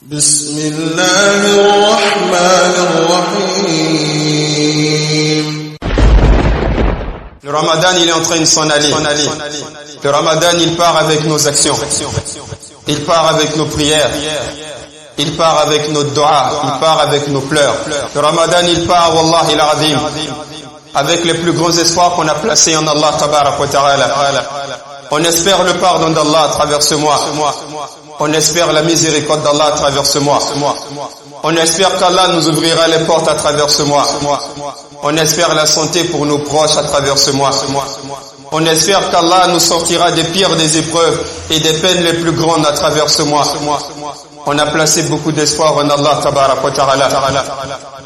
بسم الله الرحمن الرحيم. Le Ramadan, il est en train de s'en aller. Le Ramadan, il part avec nos actions. Il part avec nos prières. Il part avec nos doigts. Il part avec nos pleurs. Le Ramadan, il part, wallahi al-azim, avec les plus grands espoirs qu'on a placés en Allah tabarak wa ta'ala. On espère le pardon d'Allah à travers ce mois. On espère la miséricorde d'Allah à travers ce mois. On espère qu'Allah nous ouvrira les portes à travers ce mois. On espère la santé pour nos proches à travers ce mois. On espère qu'Allah nous sortira des pires des épreuves et des peines les plus grandes à travers ce mois. On a placé beaucoup d'espoir en Allah tabarak wa ta'ala.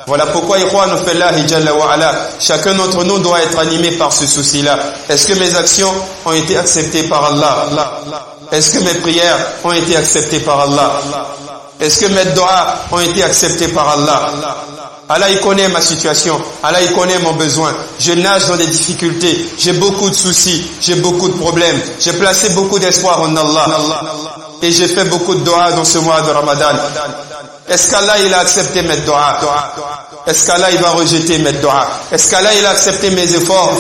Voilà pourquoi, ikhwan fillahi jalla wa ala, chacun d'entre nous doit être animé par ce souci-là. Est-ce que mes actions ont été acceptées par Allah? Est-ce que mes prières ont été acceptées par Allah? Est-ce que mes doigts ont été acceptés par Allah? Allah, il connaît ma situation. Allah, il connaît mon besoin. Je nage dans des difficultés. J'ai beaucoup de soucis. J'ai beaucoup de problèmes. J'ai placé beaucoup d'espoir en Allah. Et j'ai fait beaucoup de doigts dans ce mois de Ramadan. Est-ce qu'Allah, il a accepté mes doigts? Est-ce qu'Allah, il va rejeter mes doigts? Est-ce qu'Allah, il a accepté mes efforts?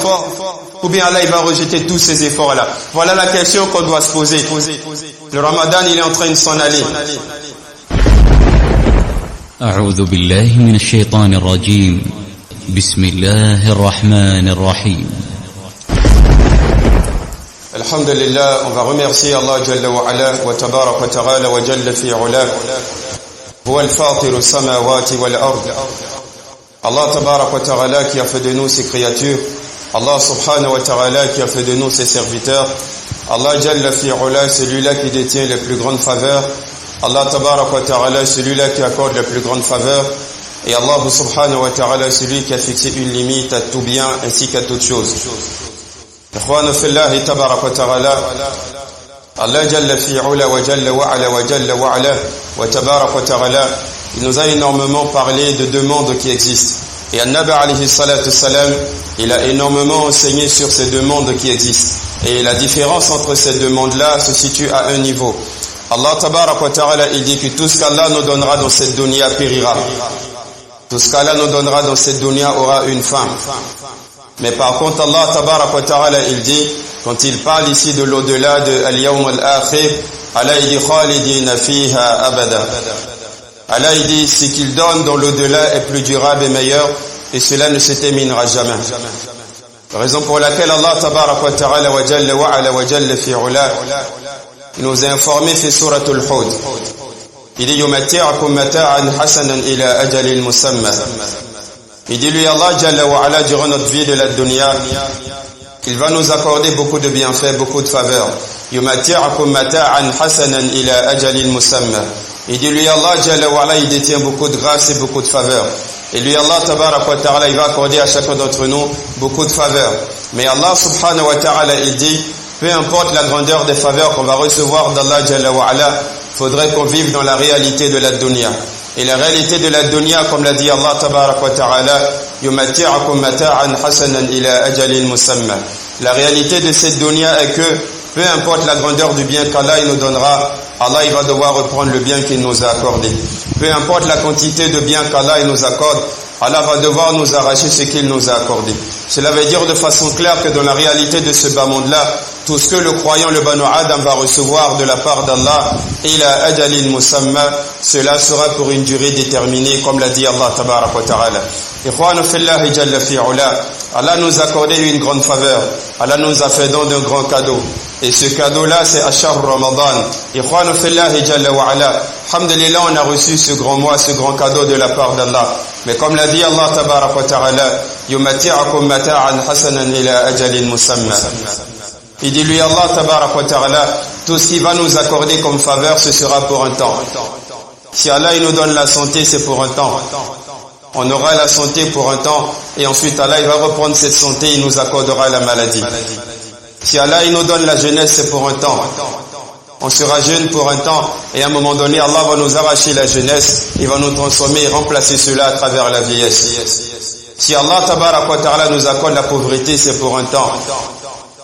Ou bien Allah, il va rejeter tous ces efforts-là? Voilà la question qu'on doit se poser. Le Ramadan, il est en train de s'en aller. أعوذ بالله من الشيطان الرجيم بسم الله الرحمن الرحيم. Alhamdulillah, on va remercier Allah Jalla wa Ala wa Tabarak wa Ta'ala wa Jalla fi Ula. Huwa al-Fatiru samawati wal ard. Allah Tabarak wa Ta'ala qui a fait de nous ses créatures. Allah Subhanahu wa Ta'ala qui a fait de nous ses serviteurs. Allah Jalla fi Ula, celui-là qui détient les plus grandes faveurs. Allah Tabarak wa Ta'ala, celui-là qui accorde les plus grandes faveurs. Et Allah Subhanahu wa Ta'ala, celui qui a fixé une limite à tout bien ainsi qu'à toute chose. Ikhwana fillahi tabarak wa ta'ala, Allah jalla fi'ula wa jalla wa ala wa jalla wa ala wa tabarak wa ta'ala, il nous a énormément parlé de deux mondes qui existent. Et An-Nabi alayhi salatu salam, il a énormément enseigné sur ces deux mondes qui existent. Et la différence entre ces deux mondes-là se situe à un niveau. Allah tabarak wa ta'ala, il dit que tout ce qu'Allah nous donnera dans cette dunya périra. Tout ce qu'Allah nous donnera dans cette dunya aura une fin. Mais par contre, Allah tabarak wa ta'ala, il dit, quand il parle ici de l'au-delà de al-yawm al-akhir, Allah il dit khalidina fiha abada. Allah il dit, ce qu'il donne dans l'au-delà est plus durable et meilleur, et cela ne se terminera jamais. La raison pour laquelle Allah tabarak wa ta'ala wa jalla wa ala wa jalla fi ula, il nous a informé fi suratul Hud. Il dit yumati'akum mata'an hasanan ila ajalin musamma. Il dit lui Allah Jalla wa Ala durant notre vie de la dunya, il va nous accorder beaucoup de bienfaits, beaucoup de faveurs. Yumati'akum mata'an hasanan ila ajalin musamma. Il dit lui Allah Jalla wa Ala, il détient beaucoup de grâce et beaucoup de faveurs. Et lui Allah Tabarak wa Ta'ala, il va accorder à chacun d'entre nous beaucoup de faveurs. Mais Allah Subhanahu wa Ta'ala, il dit, peu importe la grandeur des faveurs qu'on va recevoir d'Allah Jalla wa Ala, faudrait qu'on vive dans la réalité de la dunya. Et la réalité de la dunya, comme l'a dit Allah tabarak wa ta'ala, yumati'akum mata'an hasanan ila ajalin musamma. La réalité de cette dunya est que peu importe la grandeur du bien qu'Allah il nous donnera, Allah il va devoir reprendre le bien qu'il nous a accordé. Peu importe la quantité de bien qu'Allah il nous accorde, Allah va devoir nous arracher ce qu'il nous a accordé. Cela veut dire de façon claire que dans la réalité de ce bas monde-là, tout ce que le croyant, le Banu Adam, va recevoir de la part d'Allah, ila ajalin musamma, cela sera pour une durée déterminée, comme l'a dit Allah tabarak wa ta'ala. Ikhwana fillahi jalla fi'ula, Allah nous a accordé une grande faveur. Allah nous a fait don d'un grand cadeau. Et ce cadeau-là, c'est Ashar Ramadan. Ikhwana fillahi jalla wa ala, alhamdulillah, on a reçu ce grand mois, ce grand cadeau de la part d'Allah. Mais comme l'a dit Allah tabarak wa ta'ala, yumati'akum mata'an hasanan ila ajalin musamma. Il dit lui Allah tabarak wa ta'ala, tout ce qu'il va nous accorder comme faveur, ce sera pour un temps. Si Allah il nous donne la santé, c'est pour un temps. On aura la santé pour un temps, et ensuite Allah il va reprendre cette santé, il nous accordera la maladie. Si Allah il nous donne la jeunesse, c'est pour un temps. On sera jeune pour un temps, et à un moment donné, Allah va nous arracher la jeunesse, il va nous transformer et remplacer cela à travers la vieillesse. Si Allah tabarak wa ta'ala nous accorde la pauvreté, c'est pour un temps.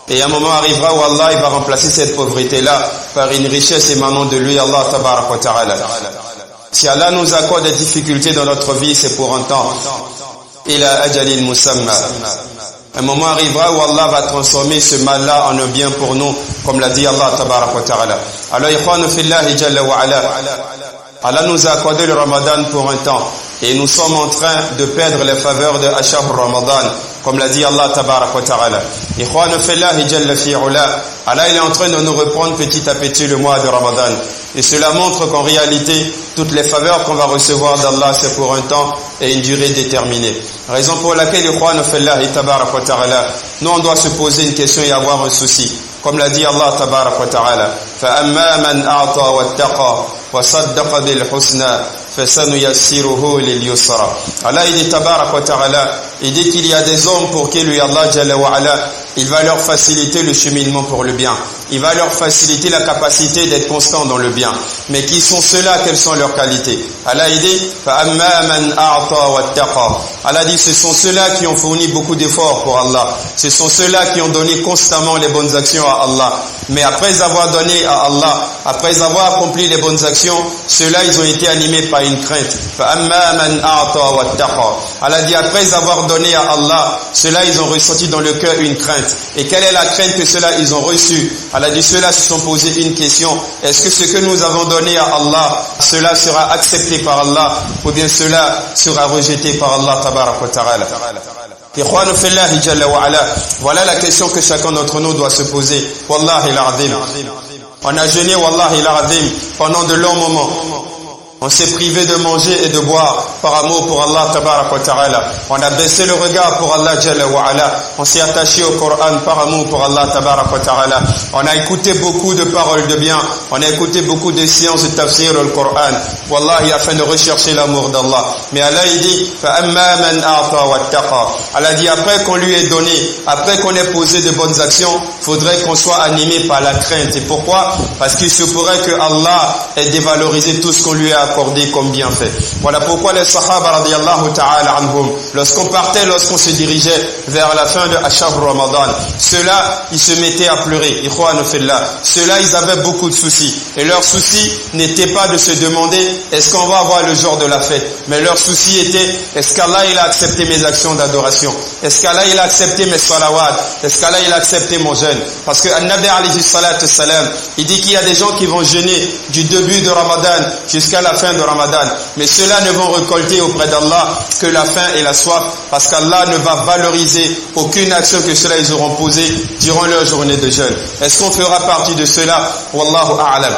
Et un moment arrivera où Allah il va remplacer cette pauvreté-là par une richesse émanant de lui, Allah tabarak wa ta'ala. Si Allah nous accorde des difficultés dans notre vie, c'est pour un temps. Ila ajalin musamma. Un moment arrivera où Allah va transformer ce mal-là en un bien pour nous, comme l'a dit Allah tabarak wa ta'ala. Alors, ikhwanu fillahi jalla wa ala, Allah nous a accordé le Ramadan pour un temps. Et nous sommes en train de perdre les faveurs de Ashar Ramadan, comme l'a dit Allah tabarak wa ta'ala. Ikhwanu fillahi jalla fi'ula. Allah il est en train de nous reprendre petit à petit le mois de Ramadan. Et cela montre qu'en réalité, toutes les faveurs qu'on va recevoir d'Allah, c'est pour un temps et une durée déterminée. Raison pour laquelle, ikhwanu fillahi tabarak wa ta'ala, nous on doit se poser une question et avoir un souci. Comme l'a dit Allah tabarak wa ta'ala, فَأَمَّا مَنْ أَعْطَى وَاتَّقَى وَصَدَّقَ بِالْحُسْنَى فَسَنُيَسِّرُهُ لِلْيُسْرَى. Allah il dit tabarak wa ta'ala, il dit qu'il y a des hommes pour qui lui Allah jalla wa ala, il va leur faciliter le cheminement pour le bien. Il va leur faciliter la capacité d'être constant dans le bien. Mais qui sont ceux-là? Quelles sont leurs qualités? Allah il dit فَأَمَّا مَنْ أَعْطَى وَاتَّقَى. Allah dit ce sont ceux-là qui ont fourni beaucoup d'efforts pour Allah. Ce sont ceux-là qui ont donné constamment les bonnes actions à Allah. Mais après avoir donné à Allah, après avoir accompli les bonnes actions, ceux-là ils ont été animés par une crainte. فَأَمَّا مَنْ أَعْطَى وَاتَّقَى. Allah dit après avoir donné à Allah, ceux-là ils ont ressenti dans le cœur une crainte. Et quelle est la crainte que ceux-là ils ont reçue? Allah dit ceux-là se sont posés une question. Est-ce que ce que nous avons donné à Allah, cela sera accepté par Allah ou bien cela sera rejeté par Allah tabarak wa ta'ala? Ikhwanu fillahi jalla wa ala, voilà la question que chacun d'entre nous doit se poser. Wallahi l'azim. On a jeûné wallahi l'azim pendant de longs moments. On s'est privé de manger et de boire par amour pour Allah tabarak wa ta'ala. On a baissé le regard pour Allah jalla wa ala. On s'est attaché au Coran par amour pour Allah tabarak wa ta'ala. On a écouté beaucoup de paroles de bien. On a écouté beaucoup de séances de tafsir au Coran. Wallahi, afin de rechercher l'amour d'Allah. Mais Allah il dit فَأَمَّا مَنْ أَعْطَى وَاتَّقَى. Allah dit après qu'on lui ait donné, après qu'on ait posé de bonnes actions, faudrait qu'on soit animé par la crainte. Et pourquoi? Parce qu'il se pourrait que Allah ait dévalorisé tout ce qu'on lui a accordé comme bienfait. Voilà pourquoi les Sahaba radiyallahu ta'ala anhum, lorsqu'on se dirigeait vers la fin de Ashar Ramadan, ceux-là, ils se mettaient à pleurer. Ikhwanu fillah. Ceux-là, ils avaient beaucoup de soucis. Et leur souci n'était pas de se demander est-ce qu'on va avoir le jour de la fête. Mais leur souci était est-ce qu'Allah il a accepté mes actions d'adoration? Est-ce qu'Allah il a accepté mes salawats? Est-ce qu'Allah il a accepté mon jeûne? Parce que An-Nabi alayhi salatu salam, il dit qu'il y a des gens qui vont jeûner du début de Ramadan jusqu'à la fin de Ramadan. Mais ceux-là ne vont récolter auprès d'Allah que la faim et la soif, parce qu'Allah ne va valoriser aucune action que ceux-là ils auront posée durant leur journée de jeûne. Est-ce qu'on fera partie de ceux-là? Wallahu a'lam.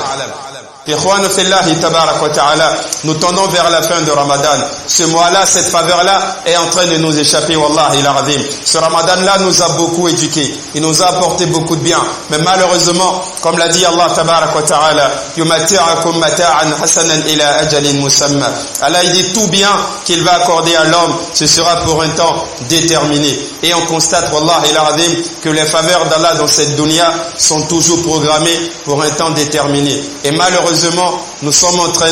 Ikhwanu fillahi tabarak wa ta'ala, nous tendons vers la fin de Ramadan. Ce mois-là, cette faveur-là est en train de nous échapper, wallahi l'azim. Ce Ramadan-là nous a beaucoup éduqués. Il nous a apporté beaucoup de bien. Mais malheureusement, comme l'a dit Allah tabarak wa ta'ala, yumati'akum mata'an hasanan ila ajalin musamma. Allah il dit tout bien qu'il va accorder à l'homme, ce sera pour un temps déterminé. Et on constate, wallahi l'azim, que les faveurs d'Allah dans cette dunya sont toujours programmées pour un temps déterminé. Et malheureusement, nous sommes en train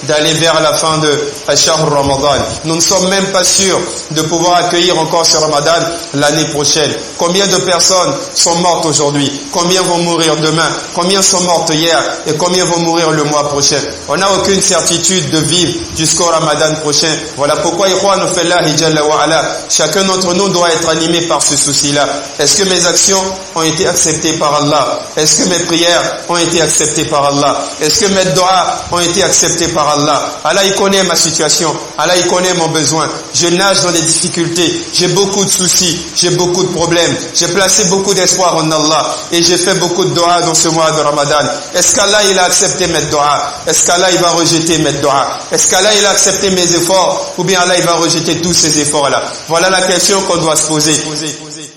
d'aller vers la fin de Ashar Ramadan. Nous ne sommes même pas sûrs de pouvoir accueillir encore ce Ramadan l'année prochaine. Combien de personnes sont mortes aujourd'hui? Combien vont mourir demain? Combien sont mortes hier? Et combien vont mourir le mois prochain? On n'a aucune certitude de vivre jusqu'au Ramadan prochain. Voilà pourquoi, ikhwanu fillahi jalla wa ala, chacun d'entre nous doit être animé par ce souci-là. Est-ce que mes actions ont été acceptées par Allah? Est-ce que mes prières ont été acceptées par Allah? Est-ce que mes doigts ont été acceptés par Allah? Allah il connaît ma situation. Allah il connaît mon besoin. Je nage dans des difficultés. J'ai beaucoup de soucis. J'ai beaucoup de problèmes. J'ai placé beaucoup d'espoir en Allah. Et j'ai fait beaucoup de doigts dans ce mois de Ramadan. Est-ce qu'Allah il a accepté mes doigts? Est-ce qu'Allah il va rejeter mes doigts? Est-ce qu'Allah il a accepté mes efforts? Ou bien Allah il va rejeter tous ces efforts-là? Voilà la question qu'on doit se poser.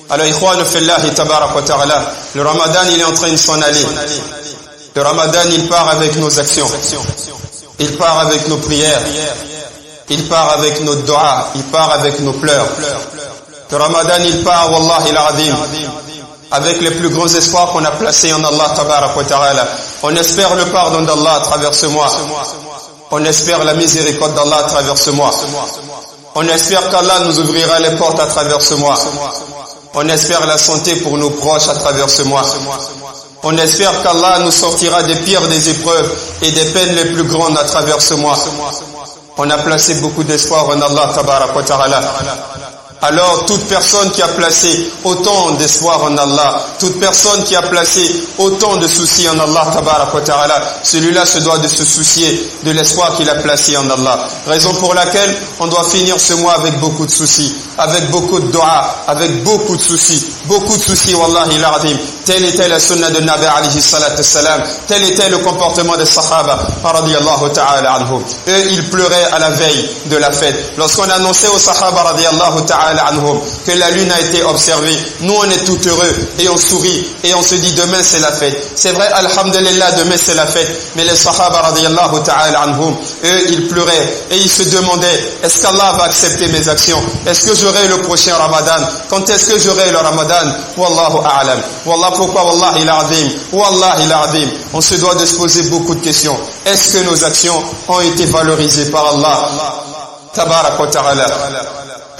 Alors, ikhwanu fillahi tabarak wa ta'ala, le Ramadan il est en train de s'en aller. Le Ramadan, il part avec nos actions. Il part avec nos prières. Il part avec nos doigts. Il part avec nos pleurs. Le Ramadan, il part, wallahi l'azim, avec les plus grands espoirs qu'on a placés en Allah tabarak wa ta'ala. On espère le pardon d'Allah à travers ce mois. On espère la miséricorde d'Allah à travers ce mois. On espère qu'Allah nous ouvrira les portes à travers ce mois. On espère la santé pour nos proches à travers ce mois. On espère qu'Allah nous sortira des pires des épreuves et des peines les plus grandes à travers ce mois. On a placé beaucoup d'espoir en Allah tabarak wa ta'ala. Alors toute personne qui a placé autant d'espoir en Allah, toute personne qui a placé autant de soucis en Allah tabarak wa ta'ala, celui-là se doit de se soucier de l'espoir qu'il a placé en Allah. Raison pour laquelle on doit finir ce mois avec beaucoup de soucis, avec beaucoup de dua, avec beaucoup de soucis, wallahi l'azim. Telle était la sunna de Nabi alayhi salatu salam, tel était le comportement des sahaba radiyallahu ta'ala anhum. Eux, ils pleuraient à la veille de la fête. Lorsqu'on annonçait aux sahaba radiyallahu ta'ala anhum que la lune a été observée, nous on est tout heureux et on sourit et on se dit demain c'est la fête. C'est vrai, alhamdulillah, demain c'est la fête, mais les sahaba radiyallahu ta'ala anhum, eux ils pleuraient et ils se demandaient, est-ce qu'Allah va accepter mes actions? Est-ce que j'aurai le prochain Ramadan? Quand est-ce que j'aurai le Ramadan? Wallahu a'lam. Wallah, pourquoi wallahi l'azim, on se doit de se poser beaucoup de questions. Est-ce que nos actions ont été valorisées par Allah tabarak wa ta'ala?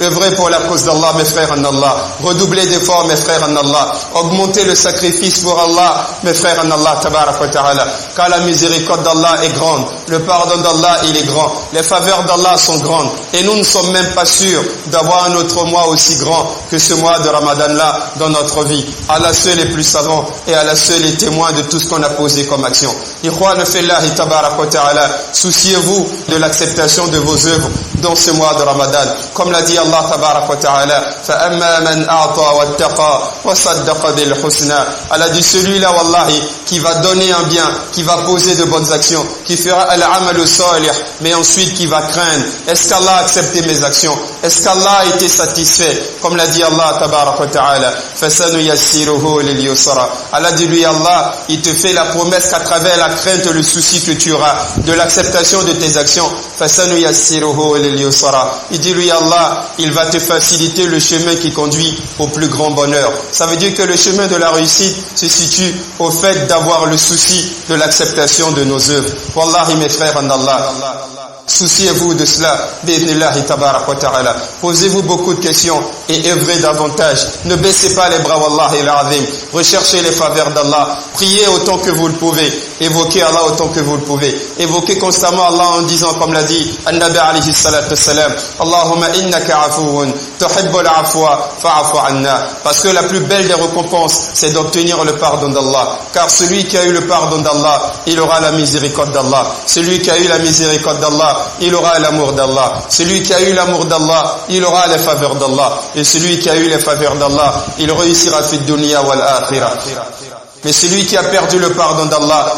Œuvrez pour la cause d'Allah, mes frères en Allah. Redoublez d'efforts, mes frères en Allah. Augmentez le sacrifice pour Allah, mes frères en Allah, tabarak wa ta'ala. Car la miséricorde d'Allah est grande. Le pardon d'Allah, il est grand. Les faveurs d'Allah sont grandes. Et nous ne sommes même pas sûrs d'avoir un autre mois aussi grand que ce mois de Ramadan-là dans notre vie. Allah seul est plus savant et Allah seul est témoin de tout ce qu'on a posé comme action. Ikhwan fillahi tabarak wa ta'ala, souciez-vous de l'acceptation de vos œuvres dans ce mois de Ramadan. Comme l'a dit Allah tabarak wa ta'ala, فَأَمَّا مَنْ أَعْطَى وَاتَّقَى وَصَدَّقَ بِالْحُسْنَى. Allah dit celui-là, wallahi, qui va donner un bien, qui va poser de bonnes actions, qui fera al-amal salih, mais ensuite qui va craindre. Est-ce qu'Allah a accepté mes actions? Est-ce qu'Allah a été satisfait? Comme l'a dit Allah tabarak wa ta'ala, فَسَنُيَسِّرُهُ لِلْيُسْرَى. Allah dit lui, Allah, il te fait la promesse qu'à travers la crainte, le souci que tu auras de l'acceptation de tes actions, فَسَنُيَسِّرُهُ لِلْيُسْرَى. Il dit lui, Allah, il va te faciliter le chemin qui conduit au plus grand bonheur. Ça veut dire que le chemin de la réussite se situe au fait d'avoir le souci de l'acceptation de nos œuvres. Wallahi, mes frères en Allah, souciez-vous de cela, bi'idhnillahi tabarak wa ta'ala. Posez-vous beaucoup de questions et œuvrez davantage. Ne baissez pas les bras, wallahi l'azim. Recherchez les faveurs d'Allah. Priez autant que vous le pouvez. Évoquez Allah autant que vous le pouvez. Évoquez constamment Allah en disant, comme l'a dit An-Nabi alayhi salatu salam, Allahumma innaka afuun, tuhibbul afwa, fa'afu anna. Parce que la plus belle des récompenses, c'est d'obtenir le pardon d'Allah. Car celui qui a eu le pardon d'Allah, il aura la miséricorde d'Allah. Celui qui a eu la miséricorde d'Allah, il aura l'amour d'Allah. Celui qui a eu l'amour d'Allah, il aura les faveurs d'Allah. Et celui qui a eu les faveurs d'Allah, il réussira fi dunya wal akhirah. Mais celui qui a perdu le pardon d'Allah,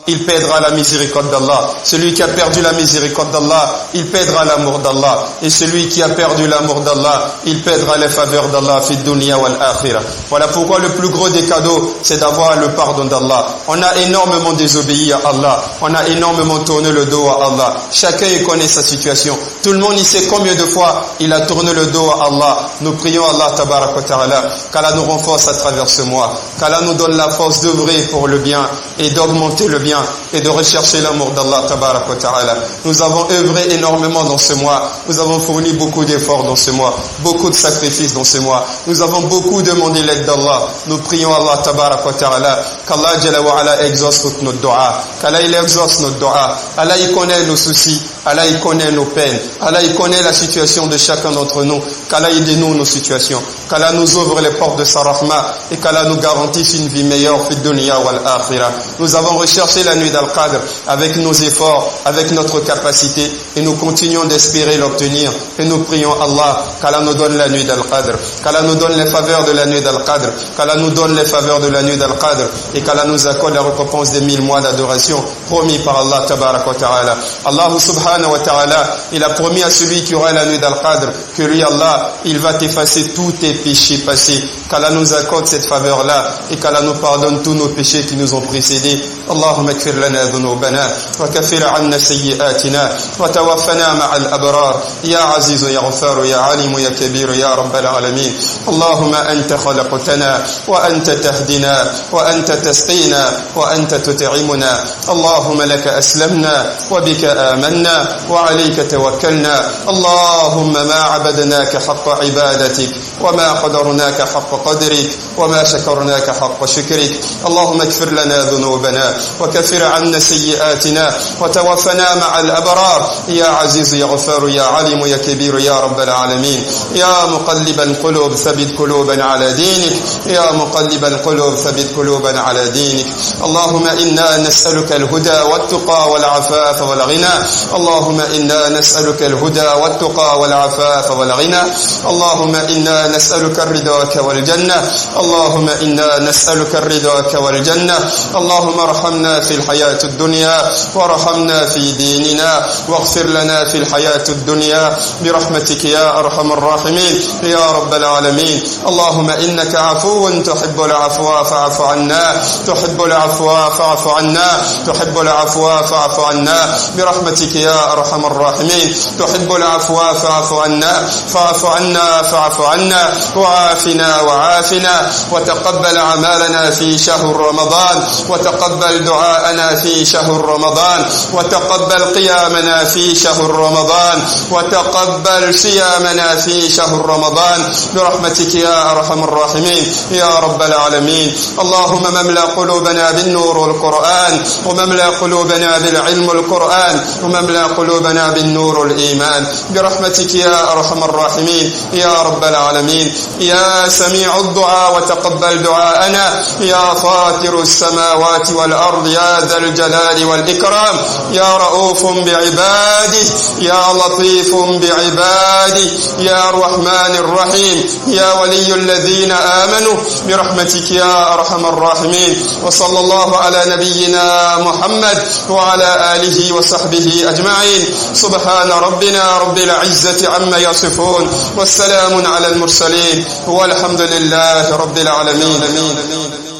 il perdra la miséricorde d'Allah. Celui qui a perdu la miséricorde d'Allah, il perdra l'amour d'Allah. Et celui qui a perdu l'amour d'Allah, il perdra les faveurs d'Allah fi dunya wal akhirah. Voilà pourquoi le plus gros des cadeaux, c'est d'avoir le pardon d'Allah. On a énormément désobéi à Allah. On a énormément tourné le dos à Allah. Chacun y connaît sa situation. Tout le monde y sait combien de fois il a tourné le dos à Allah. Nous prions Allah tabarak wa ta'ala qu'Allah nous renforce à travers ce mois. Qu'Allah nous donne la force d'œuvrer pour le bien et d'augmenter le bien et de rechercher l'amour d'Allah tabarak wa ta'ala. Nous avons œuvré énormément dans ce mois. Nous avons fourni beaucoup d'efforts dans ce mois, beaucoup de sacrifices dans ce mois. Nous avons beaucoup demandé l'aide d'Allah. Nous prions Allah tabarak wa ta'ala qu'Allah jalla wa ala exauce toutes nos doigts, qu'Allah il exauce nos doigts. Allah il connaît nos soucis, Allah il connaît nos peines, Allah il connaît la situation de chacun d'entre nous. Qu'Allah il dénoue nos situations, qu'Allah nous ouvre les portes de sa rahma et qu'Allah nous garantisse une vie meilleure fi dunya wal akhirah. Nous avons recherché la nuit d'Al-Qadr avec nos efforts, avec notre capacité et nous continuons d'espérer l'obtenir et nous prions Allah qu'Allah nous donne la nuit d'Al-Qadr, qu'Allah nous donne les faveurs de la nuit d'Al-Qadr, qu'Allah nous donne les faveurs de la nuit d'Al-Qadr et qu'Allah nous accorde la récompense des 1000 mois d'adoration promis par Allah tabarak wa ta'ala. Allah subhanahu wa ta'ala, il a promis à celui qui aura la nuit d'Al-Qadr que lui Allah, il va effacer tous tes péchés passés. Qu'Allah nous accorde cette faveur-là et qu'Allah nous pardonne tous nos péchés qui nous ont précédés. Allahumma اغفر لنا ذنوبنا وكفر عنا سيئاتنا وتوفنا مع الأبرار يا عزيز يا غفار يا عليم يا كبير يا رب العالمين. اللهم أنت خلقتنا وأنت تهدنا وأنت تسقينا وأنت تطعمنا. اللهم لك أسلمنا وبك آمنا وعليك توكلنا. اللهم ما عبدناك حق عبادتك وما قدرناك حق قدرك وما شكرناك حق شكرك. اللهم اغفر لنا ذنوبنا وكفر عنا سيئاتنا وتوفنا مع الأبرار يا عزيز يا غفار يا عليم يا كبير يا رب العالمين. يا مقلب القلوب ثبت قلوبنا على دينك. يا مقلب القلوب ثبت قلوبنا على دينك. اللهم إنا نسألك الهدى والتقى والعفاف والغنى. اللهم إنا نسألك الهدى والتقى والعفاف والغنى. اللهم إنا نسألك رضاك والجنة. اللهم إنا نسألك رضاك والجنة. اللهم ارحمنا في الحياة الدنيا وارحمنا في ديننا واغفر لنا في الحياة الدنيا برحمتك يا أرحم الراحمين يا رب العالمين. اللهم إنك عفو تحب العفو فاعف عنا. تحب العفو فاعف عنا. تحب العفو فاعف عنا برحمتك يا أرحم الراحمين. تحب العفو فاعف عنا. فاعف عنا فاعف عنا وعافنا وعافنا وتقبل أعمالنا في شهر رمضان وتقبل دعاءنا في شهر رمضان وتقبل قيامنا في شهر رمضان وتقبل صيامنا في شهر رمضان برحمتك يا أرحم الراحمين يا رب العالمين. اللهم مملأ قلوبنا بالنور القرآن ومملأ قلوبنا بالعلم القرآن ومملأ قلوبنا بالنور الإيمان برحمتك يا أرحم الراحمين يا رب العالمين. يا سميع الدعاء وتقبل دعاءنا يا فاطر السماوات والأرض يا ذا الجلال والإكرام. يا رؤوف بعباده يا لطيف بعباده يا الرحمن الرحيم يا ولي الذين آمنوا برحمتك يا أرحم الراحمين. وصلى الله على نبينا محمد وعلى آله وصحبه أجمعين. سبحان ربنا رب العزة عما يصفون والسلام على المرسلين والحمد لله رب العالمين.